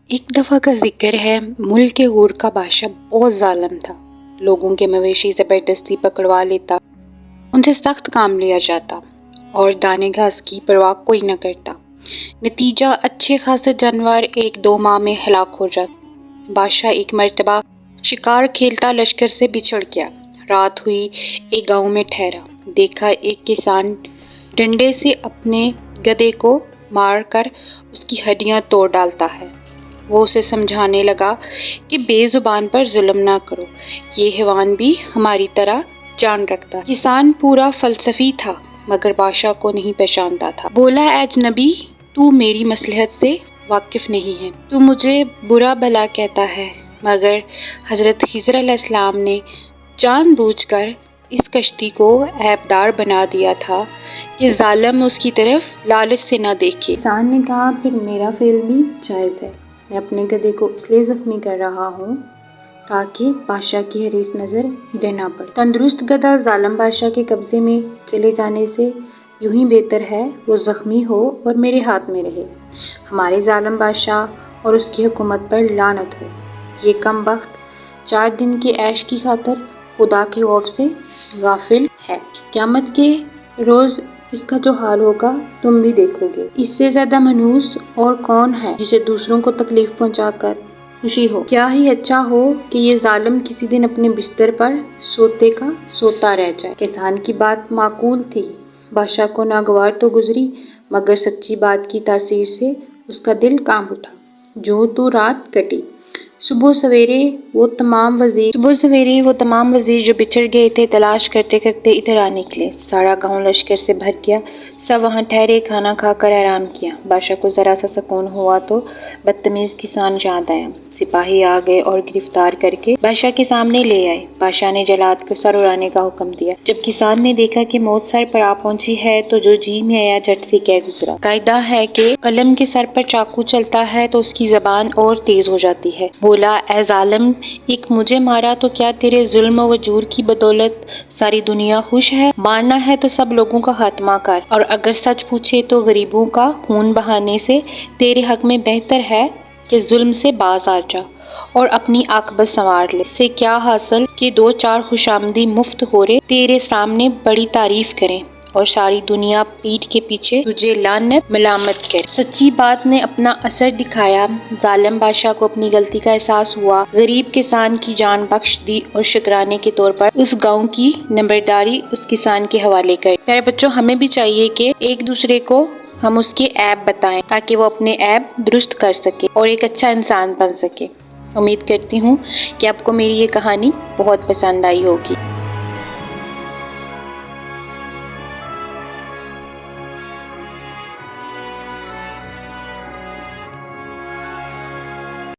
ایک دفعہ کا ذکر ہے، ملک کے غور کا بادشاہ بہت ظالم تھا۔ لوگوں کے مویشی زبردستی پکڑوا لیتا، ان سے سخت کام لیا جاتا اور دانے گھاس کی پرواہ کوئی نہ کرتا۔ نتیجہ اچھے خاصے جانور 1-2 ماہ میں ہلاک ہو جاتے۔ بادشاہ ایک مرتبہ شکار کھیلتا لشکر سے بچھڑ گیا۔ رات ہوئی، ایک گاؤں میں ٹھہرا۔ دیکھا ایک کسان ڈنڈے سے اپنے گدھے کو مار کر اس کی ہڈیاں توڑ ڈالتا ہے۔ وہ اسے سمجھانے لگا کہ بے زبان پر ظلم نہ کرو، یہ حیوان بھی ہماری طرح جان رکھتا ہے۔ کسان پورا فلسفی تھا مگر بادشاہ کو نہیں پہچانتا تھا۔ بولا، اے اجنبی، تو میری مصلحت سے واقف نہیں ہے، تو مجھے برا بھلا کہتا ہے۔ مگر حضرت خضر علیہ السلام نے جان بوجھ کر اس کشتی کو عیبدار بنا دیا تھا کہ ظالم اس کی طرف لالچ سے نہ دیکھے۔ کسان نے کہا، پھر میرا فعل بھی جائز ہے۔ میں اپنے گدھے کو اس لیے زخمی کر رہا ہوں تاکہ بادشاہ کی حریص نظر ادھر نہ پڑے۔ تندرست گدھا ظالم بادشاہ کے قبضے میں چلے جانے سے یوں ہی بہتر ہے وہ زخمی ہو اور میرے ہاتھ میں رہے۔ ہمارے ظالم بادشاہ اور اس کی حکومت پر لعنت ہو۔ یہ کم بخت 4 دن کے عیش کی خاطر خدا کے خوف سے غافل ہے۔ قیامت کے روز اس کا جو حال ہوگا تم بھی دیکھو گے۔ اس سے زیادہ منحوس اور کون ہے جسے دوسروں کو تکلیف پہنچا کر خوشی ہو۔ کیا ہی اچھا ہو کہ یہ ظالم کسی دن اپنے بستر پر سوتے کا سوتا رہ جائے۔ کسان کی بات معقول تھی۔ بادشاہ کو ناگوار تو گزری مگر سچی بات کی تاثیر سے اس کا دل کانپ اٹھا۔ جوں تو رات کٹی۔ صبح سویرے وہ تمام وزیر جو بچھڑ گئے تھے تلاش کرتے کرتے ادھر آ نکلے۔ سارا گاؤں لشکر سے بھر گیا۔ سب وہاں ٹھہرے، کھانا کھا کر آرام کیا۔ بادشاہ کو ذرا سا سکون ہوا تو بدتمیز کسان یاد آیا۔ سپاہی آ گئے اور گرفتار کر کے بادشاہ کے سامنے لے آئے۔ بادشاہ نے جلاد کو سر اڑانے کا حکم دیا۔ جب کسان نے دیکھا کہ موت سر پر آ پہنچی ہے تو جو جی میں آیا جھٹ سے کہہ گزرا۔ قاعدہ ہے کہ قلم کے سر پر چاقو چلتا ہے تو اس کی زبان اور تیز ہو جاتی ہے۔ بولا، اے ظالم، ایک مجھے مارا تو کیا تیرے ظلم و جور کی بدولت ساری دنیا خوش ہے؟ مارنا ہے تو سب لوگوں کا خاتمہ کر، اور اگر سچ پوچھے تو غریبوں کا خون بہانے سے تیرے حق میں بہتر ہے کہ ظلم سے باز آ جا اور اپنی عاقبت سنوار لے۔ اس سے کیا حاصل کہ 2-4 خوشامدی مفت ہورے تیرے سامنے بڑی تعریف کریں اور ساری دنیا پیٹھ کے پیچھے تجھے لعنت ملامت کرے۔ سچی بات نے اپنا اثر دکھایا۔ ظالم بادشاہ کو اپنی غلطی کا احساس ہوا، غریب کسان کی جان بخش دی اور شکرانے کے طور پر اس گاؤں کی نمبرداری اس کسان کے حوالے کر۔ پیارے بچوں، ہمیں بھی چاہیے کہ ایک دوسرے کو ہم اس کے عیب بتائیں تاکہ وہ اپنے عیب درست کر سکے اور ایک اچھا انسان بن سکے۔ امید کرتی ہوں کہ آپ کو میری یہ کہانی بہت پسند آئی ہوگی۔